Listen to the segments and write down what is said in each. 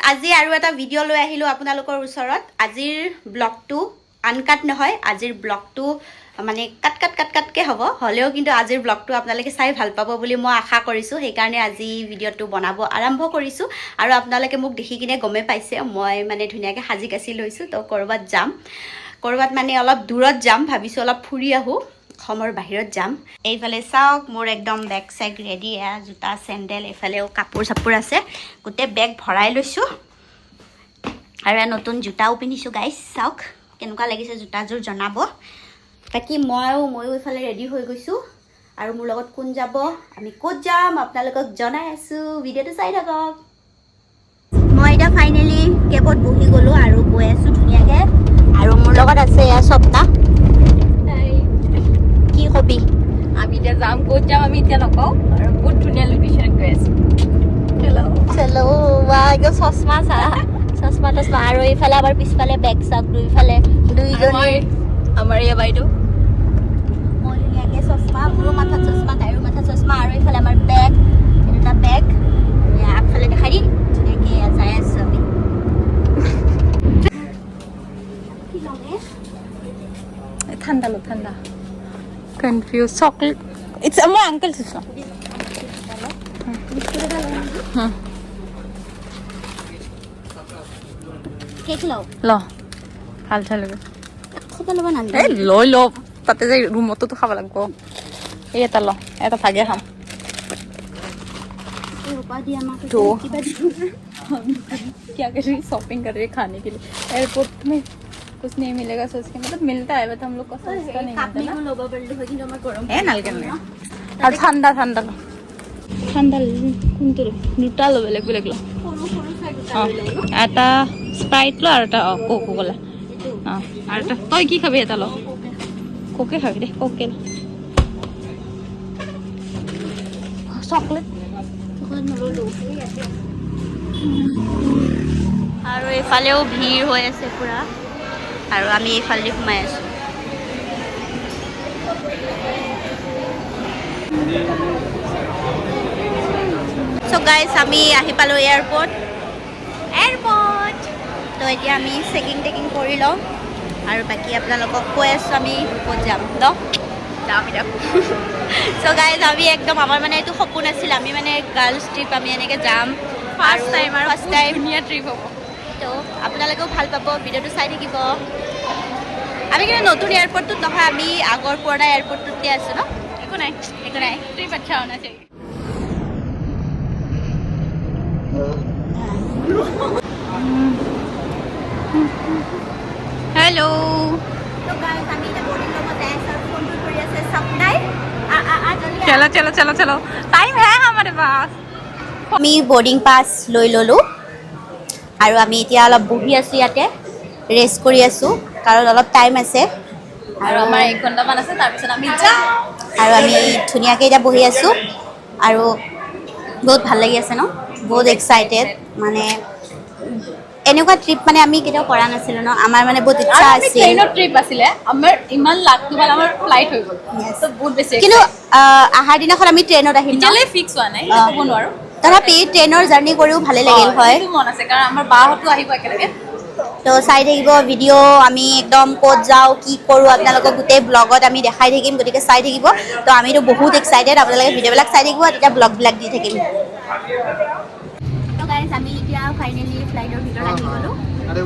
আজি আৰু এটা ভিডিঅ' লৈ আহিলোঁ আপোনালোকৰ ওচৰত। আজিৰ ব্লগটো আনকাট নহয়, আজিৰ ব্লগটো মানে কাটকে হ'ব, হ'লেও কিন্তু আজিৰ ব্লগটো আপোনালোকে চাই ভাল পাব বুলি মই আশা কৰিছোঁ। সেইকাৰণে আজি ভিডিঅ'টো বনাব আৰম্ভ কৰিছোঁ। আৰু আপোনালোকে মোক দেখি কিনে গমে পাইছে মই মানে ধুনীয়াকৈ সাজি কাচি লৈছোঁ। তো ক'ৰবাত যাম, ক'ৰবাত মানে অলপ দূৰত যাম, ভাবিছোঁ অলপ ফুৰি আহোঁ, অসমৰ বাহিৰত যাম। এইফালে চাওক মোৰ একদম বেগ চেগ ৰেডি, জোতা চেণ্ডেল, এইফালেও কাপোৰ চাপোৰ আছে, গোটেই বেগ ভৰাই লৈছোঁ। আৰু নতুন জোতাও পিন্ধিছোঁ গাইছ, চাওক কেনেকুৱা লাগিছে জোতাযোৰ জনাব। বাকী ময়ো এইফালে ৰেডি হৈ গৈছোঁ। আৰু মোৰ লগত কোন যাব, আমি ক'ত যাম আপোনালোকক জনাই আছোঁ, ভিডিঅ'টো চাই থাকক। মই এতিয়া ফাইনেলি কেবত বহি গ'লোঁ আৰু গৈ আছোঁ ধুনীয়াকৈ। আৰু মোৰ লগত আছে এয়া স্বপ্না। কি কবি? আমি এতিয়া যাম, ক'ত যাম আমি এতিয়া নকওঁ, আৰু বহুত ধুনীয়া লোকেশ্যনত গৈ আছোঁ। চলো বা একদম চশমা চশমা আৰু এইফালে আমাৰ পিছফালে বেগ চাওক, দুইজনী আমাৰ এয়া বাইদেউ মই ধুনীয়াকৈ চশমা, মোৰো মাথাত চশমা, তাইৰো মাথাত চশমা, আৰু এইফালে আমাৰ বেগ, এটা বেগ আগফালে দেখাই দি ধুনীয়াকৈ যাই আছোঁ আমি। ঠাণ্ডা কনফিউজ চকলেট ইটস আমার আঙ্কেল সিস্টার কেক লওঁ ল ভাল চালবে চবে ল'ব নালাগে। এই লৈ ল, তাতে যে ৰুমতো খাব লাগিব। এই এটা ল, এটা ভাগে খাম। तो क्या कर रही शॉपिंग कर रही है खाने के लिए। एयरपोर्ट में कुछ नहीं मिलेगा सोच के, मतलब मिलता है बट हम लोग को सस्ता नहीं मिलता ना। ए नालके नहीं और ठंडा ঠান্ডা কোনটো দুটা ল, বেলেগ ল। এটা স্প্ৰাইট ল আৰু এটা কোকো কোলা। আৰু এটা তই কি খাবি? এটা ল, কোকে খাবি দে, কোকে ল। চকলেট আৰু এইফালেও ভিৰ হৈ আছে পুৰা, আৰু আমি এইফালে সোমাই আছোঁ। চ' গাইজ আমি আহি পালোঁ এয়াৰপৰ্ট। তো এতিয়া আমি চেকিং কৰি লওঁ, আৰু বাকী আপোনালোকক কৈ আছোঁ আমি ক'ত যাম ন। চ' গাইজ আমি একদম আমাৰ মানে এইটো সপোন আছিল, আমি মানে গাৰ্লছ ট্ৰিপ আমি এনেকৈ যাম ফাৰ্ষ্ট টাইম ধুনীয়া ট্ৰিপ হ'ব। তো আপোনালোকেও ভাল পাব, ভিডিঅ'টো চাই থাকিব। আমি কিন্তু নতুন এয়াৰপৰ্টটোত নহয়, আমি আগৰ পুৰণা এয়াৰপৰ্টটোতে আছোঁ ন। একো নাই ট্ৰিপ আচ্ছা होना चाहिए। हेलो तो गाइस আমি এটা বোৰ্ডিং ৰুমে যাই আছো, ফোন কৰি আছে সপনাই। चलो टाइम है हमारे पास। আমি বোৰ্ডিং পাছ লৈ ল'লোঁ, আৰু আমি এতিয়া অলপ বহি আছোঁ ইয়াতে, ৰেষ্ট কৰি আছোঁ কাৰণ অলপ টাইম আছে। আৰু আমাৰ 1 ঘণ্টামান আছে, তাৰপিছত আমি যাম। আৰু আমি ধুনীয়াকৈ এতিয়া বহি আছোঁ, আৰু বহুত ভাল লাগি আছে ন, বহুত এক্সাইটেড। মানে এনেকুৱা ট্ৰিপ মানে আমি কেতিয়াও কৰা নাছিলোঁ ন, আমাৰ মানে বহুত ইচ্ছা আছিল। ট্ৰেইনৰ ট্ৰিপ আছিলে আমাৰ, ইমান লাকটো ভাল আমাৰ ফ্লাইট হৈ গ'ল। তো বহুত বেছি কিন্তু আহাৰ দিনাখন আমি ট্ৰেইনত আহিম ন, এতিয়ালৈ ফিক্স হোৱা নাই, ক'ব নোৱাৰোঁ। তথাপি ট্ৰেইনৰ জাৰ্ণি কৰিও ভালেই লাগিল হয়। মন আছে কাৰণ আমাৰ বাহঁতো আহিব একেলগে। তো চাই থাকিব ভিডিঅ', আমি একদম ক'ত যাওঁ কি কৰোঁ আপোনালোকক গোটেই ব্লগত আমি দেখাই থাকিম, গতিকে চাই থাকিব। তো আমিতো বহুত এক্সাইটেড, আপোনালোকে ভিডিঅ'বিলাক চাই থাকিব, তেতিয়া ব্লগবিলাক দি থাকিম। তো গাইজ আমি এতিয়া ফাইনেলি ফ্লাইটৰ ভিতৰত আহি গ'লোঁ, আৰু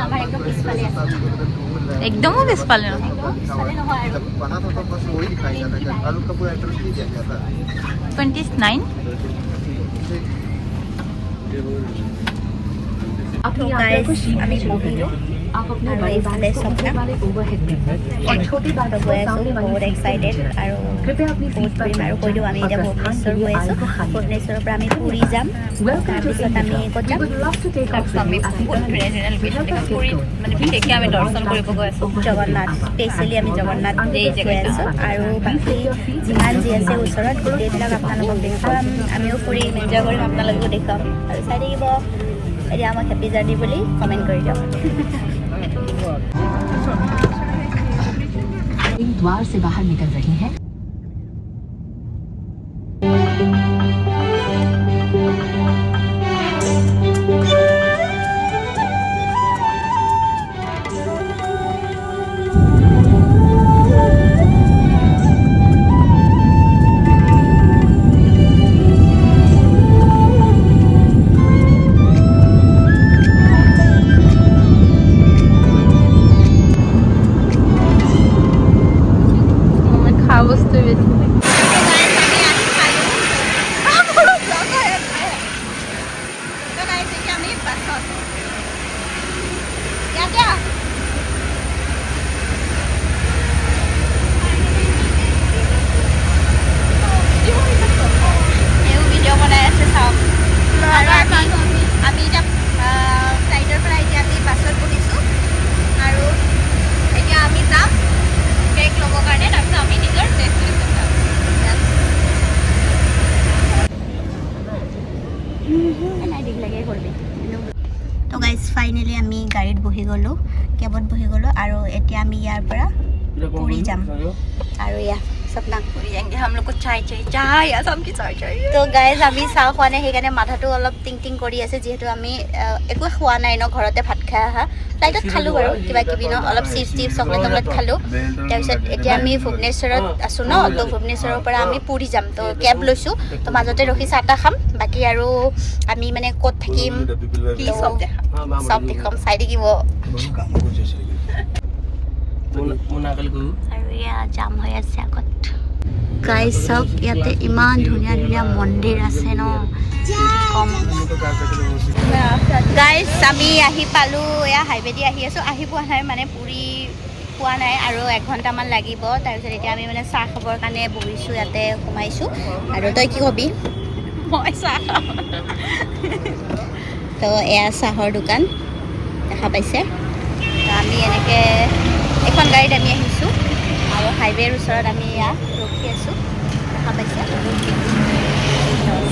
আমাৰ একদম পিছফালে আছে। একদমো বেছ পালে পিছফালে নহয় আৰু 29 তো গাইজ আমি বহিলোঁ, আৰু এইফালে স্বপ্না গৈ আছোঁ, বহুত এক্সাইটেড আৰু বহুত ফুৰিম। আৰু কৈ দিওঁ আমি এতিয়া ভুৱনেশ্বৰ গৈ আছোঁ, ভুৱনেশ্বৰৰ পৰা আমি পুৰী যাম, তাৰপিছত আমি ক'ত যাম, বিশেষকৈ আমি দৰ্শন কৰিব গৈ আছোঁ জগন্নাথ। স্পেচিয়েলি আমি জগন্নাথ গৈ আছোঁ, আৰু বাকী যিমান যি আছে ওচৰত গোটেইবিলাক আপোনালোকক দেখুৱাম, আমিও ফুৰিম, এনজয় কৰিম, আপোনালোককো দেখুৱাম। আৰু চাই থাকিব, এতিয়া আমাক হেপী জাৰ্ণি বুলি কমেণ্ট কৰি দিয়ক। द्वार से बाहर निकल रही हैं। গাইজ ফাইনেলি আমি গাড়ীত বহি গ'লোঁ, কেবত বহি গ'লোঁ আৰু এতিয়া আমি ইয়াৰ পৰা পুৰী যাম আৰু এয়া সব নাগপুৰী যাएंगे हम लोग को चाय चाहिए चाय असम की चाय चाहिए तो गाइज আমি চাহ খোৱা নাই সেইকাৰণে মাথাটো অলপ টিং টিং কৰি আছে যিহেতু আমি একো খোৱা নাই ন ঘৰতে ভাত খাই আহা ফ্লাইটত খালোঁ বাৰু কিবা কিবি ন অলপ চিপছ টিপছ চকলেট টকলেট খালোঁ তাৰপিছত এতিয়া আমি ভুৱনেশ্বৰত আছোঁ ন তো ভুৱনেশ্বৰৰ পৰা আমি পুৰী যাম তো কেব লৈছোঁ তো মাজতে ৰখি চাহ তাহ খাম বাকী আৰু আমি মানে ক'ত থাকিম চব দেখাম চাই থাকিব আৰু এয়া জাম হৈ আছে আগত গাইজ চাওক ইয়াতে ইমান ধুনীয়া ধুনীয়া মন্দিৰ আছে ন কম গাইজ আমি আহি পালোঁ এয়া হাইৱেদি আহি আছোঁ আহি পোৱা নাই মানে পুৰী পোৱা নাই আৰু 1 ঘণ্টামান লাগিব তাৰপিছত এতিয়া আমি মানে চাহ খাবৰ কাৰণে বহিছোঁ ইয়াতে সোমাইছোঁ আৰু তই কি কবি মই চাহ খাম তো এয়া চাহৰ দোকান দেখা পাইছে আমি এনেকৈ এখন গাড়ীত আমি আহিছোঁ আৰু হাইৱেৰ ওচৰত আমি ইয়াত ৰখি আছোঁ দেখা পাইছে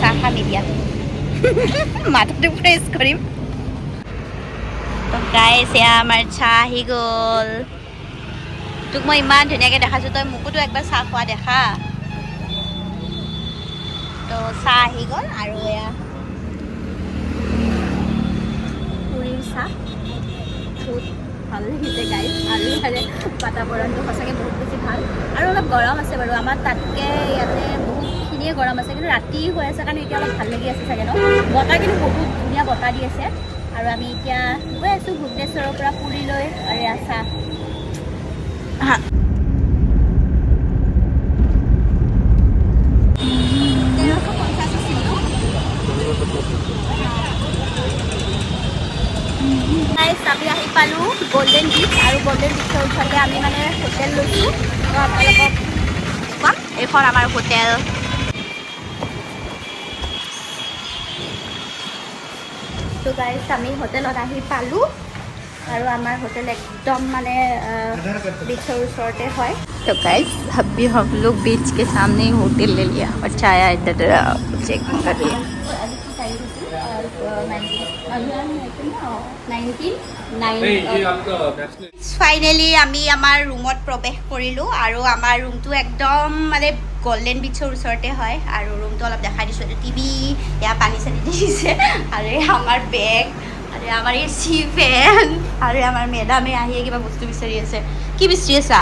চাহ খাম এতিয়া মাথাটো ফ্ৰেছ কৰিম তো গাইছ এয়া আমাৰ চাহ আহি গ'ল তোক মই ইমান ধুনীয়াকৈ দেখাইছোঁ তই মোকোতো একবাৰ চাহ খোৱা দেখা তো চাহ আহি গ'ল আৰু এয়া পুৰীৰ চাহ বহুত ভাল লাগিছে গাইজ আৰু ইয়াৰে বাতাবৰণটো সঁচাকৈ বহুত বেছি ভাল আৰু অলপ গৰম আছে বাৰু আমাৰ তাতকৈ ইয়াতে বহুতখিনিয়ে গৰম আছে কিন্তু ৰাতি হৈ আছে কাৰণে এতিয়া অলপ ভাল লাগি আছে চাগে ন বতাহ কিন্তু বহুত ধুনীয়া বতাহ দি আছে আৰু আমি এতিয়া গৈ আছোঁ ভুৱনেশ্বৰৰ পৰা পুৰীলৈ আৰু এয়া চাহ আমি আহি পালোঁ গল্ডেন বিচ আৰু গল্ডেন বিচৰ ওচৰতে আমি মানে হোটেল লৈছোঁ তো আপোনালোকক ক'ম এইখন আমাৰ হোটেল তো গাইজ আমি হোটেলত আহি পালোঁ আৰু আমাৰ হোটেল একদম মানে বিচৰ ওচৰতে হয় तो गाइस अभी हम लोग बीच के सामने ही होटल ले लिया और चाय इधर चेक कर लिया ফাইনেলি আমি আমাৰ ৰুমত প্ৰৱেশ কৰিলোঁ আৰু আমাৰ ৰুমটো একদম মানে গল্ডেন বিচৰ ওচৰতে হয় আৰু ৰুমটো অলপ দেখাই দিছোঁ এইটো টিভি ইয়াৰ পানী চানী দিছে আৰু আমাৰ বেগ আৰু আমাৰ এই চি ফেন আৰু আমাৰ মেডামে আহি কিবা বস্তু বিচাৰি আছে কি বিচাৰি আছা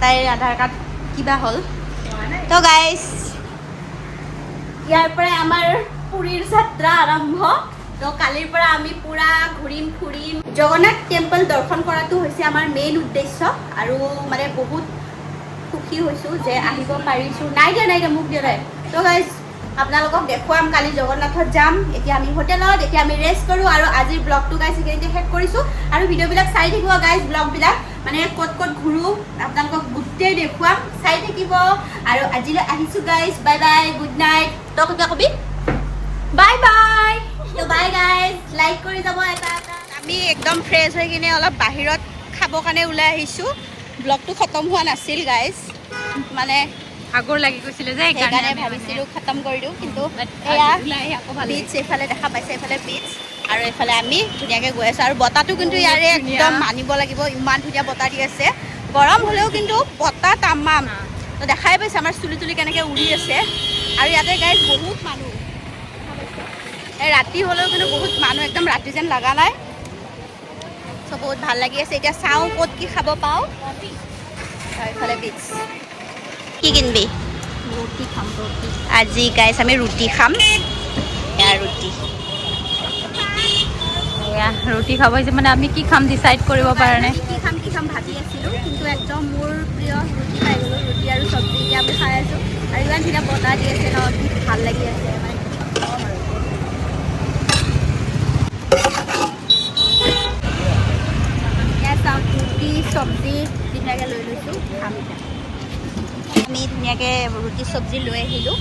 তাইৰ আধাৰ কাৰ্ড কিবা হ'ল তো গাইজ ইয়াৰ পৰাই আমাৰ পুৰীৰ যাত্ৰা আৰম্ভ তো কালিৰ পৰা আমি পুৰা ঘূৰিম ফুৰিম জগন্নাথ টেম্পল দৰ্শন কৰাটো হৈছে আমাৰ মেইন উদ্দেশ্য আৰু মানে বহুত সুখী হৈছোঁ যে আহিব পাৰিছোঁ নাই দিয়া মোক দিয়া নাই তো গাইজ আপোনালোকক দেখুৱাম কালি জগন্নাথত যাম এতিয়া আমি হোটেলত এতিয়া আমি ৰেষ্ট কৰোঁ আৰু আজিৰ ব্লগটো গাইজ সেইখিনিতে শেষ কৰিছোঁ আৰু ভিডিঅ'বিলাক চাই থাকিব গাইজ ব্লগবিলাক মানে ক'ত ক'ত ঘূৰোঁ আপোনালোকক গোটেই দেখুৱাম চাই থাকিব আৰু আজিলৈ আহিছোঁ guys bye bye good night তই কিবা কবি বাই বাই তো বাই গাইজ লাইক কৰি যাব এটা আমি একদম ফ্ৰেছ হৈ কিনে অলপ বাহিৰত খাবৰ কাৰণে ওলাই আহিছোঁ ব্লগটো খতম হোৱা নাছিল গাইজ মানে আগৰ লাগি গৈছিলে যে সেইকাৰণে ভাবিছিলোঁ খতম কৰি দিওঁ কিন্তু এয়া বিচ এইফালে দেখা পাইছে এইফালে বিচ আৰু এইফালে আমি ধুনীয়াকৈ গৈ আছোঁ আৰু বতাহটো কিন্তু ইয়াৰে একদম মানিব লাগিব ইমান ধুনীয়া বতাহ দি আছে গৰম হ'লেও কিন্তু বতাহ তামাম তো দেখাই পাইছে আমাৰ চুলি তুলি কেনেকৈ উৰি আছে আৰু ইয়াতে গাইজ বহুত মানুহ এই ৰাতি হ'লেও কিন্তু বহুত মানুহ একদম ৰাতি যেন লগা নাই চ' বহুত ভাল লাগি আছে এতিয়া চাওঁ ক'ত কি খাব পাওঁ এইফালে বিচ কি কিনবি ৰুটি খাম ৰুটি আজি গাইছ আমি ৰুটি খাম এয়া ৰুটি ৰুটি খাব হৈছে মানে আমি কি খাম ডিচাইড কৰিব পৰা নাই কি খাম ভাবি আছিলোঁ কিন্তু একদম মোৰ প্ৰিয় ৰুটি খাই গ'লোঁ ৰুটি আৰু চব্জি এতিয়া আমি খাই আছোঁ আৰু ইমান ধুনীয়া বতাহ দি আছে ন কি ভাল লাগি আছে মানে এয়া চাওক ৰুটি চব্জি ধুনীয়াকৈ লৈ লৈছোঁ খাম আমি ধুনীয়াকৈ ৰুটি চব্জি লৈ আহিলোঁ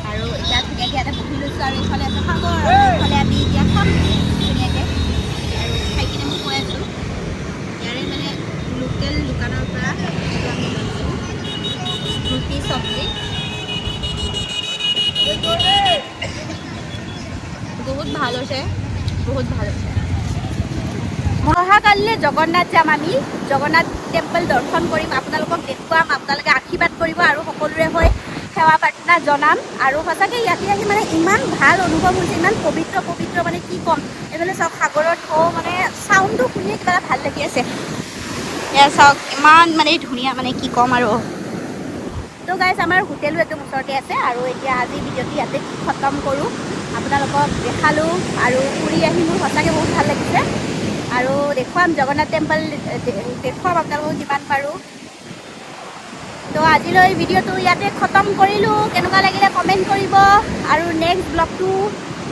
আৰু এতিয়া ধুনীয়াকৈ ইয়াতে বহি লৈছোঁ আৰু এইফালে আছে সাগৰ আৰু এইফালে আমি এতিয়া খাম ধুনীয়াকৈ আৰু খাই কিনে মই কৈ আছোঁ ইয়াৰে মানে লোকেল দোকানৰ পৰা আমি লৈছোঁ ৰুটি চব্জি বহুত ভাল হৈছে বহুত ভাল হৈছে অহাকালিলৈ জগন্নাথ যাম আমি জগন্নাথ টেম্পল দৰ্শন কৰিম আপোনালোকক দেখুৱাম আপোনালোকে আশীৰ্বাদ কৰিব আৰু সকলোৰে হৈ সেৱা প্ৰাৰ্থনা জনাম আৰু সঁচাকৈ ইয়াতে আহি মানে ইমান ভাল অনুভৱ হৈছে ইমান পবিত্ৰ পবিত্ৰ মানে কি ক'ম এইফালে চাওক সাগৰত মানে চাউণ্ডটো শুনিয়ে কিবা এটা ভাল লাগি আছে এয়া চাওক ইমান মানে ধুনীয়া মানে কি ক'ম আৰু তো গাইজ আমাৰ হোটেলো একদম ওচৰতে আছে আৰু এতিয়া আজি ভিডিঅ'টো ইয়াতে খতম কৰোঁ আপোনালোকক দেখালোঁ আৰু ফুৰি আহি মোৰ সঁচাকৈ বহুত ভাল লাগিছে আৰু দেখুৱাম জগন্নাথ টেম্পল দেখুৱাম আপোনালোকক যিমান পাৰোঁ তো আজিলৈ ভিডিঅ'টো ইয়াতে খতম কৰিলোঁ কেনেকুৱা লাগিলে কমেণ্ট কৰিব আৰু নেক্সট ব্লগটো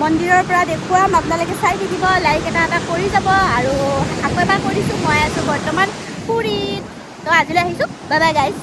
মন্দিৰৰ পৰা দেখুৱাম আপোনালোকে চাই থাকিব লাইক এটা কৰি যাব আৰু আকৌ এবাৰ কৰিছোঁ মই আছোঁ বৰ্তমান পুৰীত তো আজিলৈ আহিছোঁ বাই বাই গাইজ